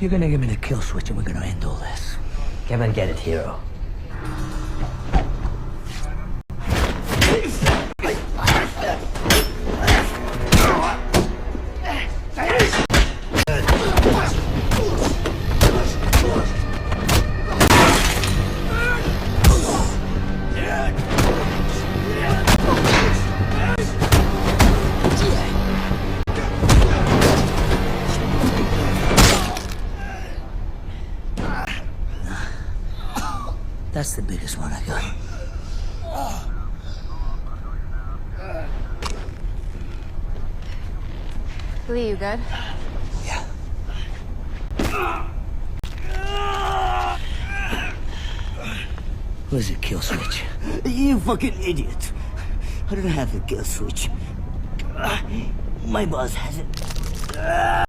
You're gonna give me the kill switch and we're gonna end all this. Come and get it, hero. That's the biggest one I got. Lee, you good? Yeah. Where's the kill switch? You fucking idiot. I don't have a kill switch. My boss has it.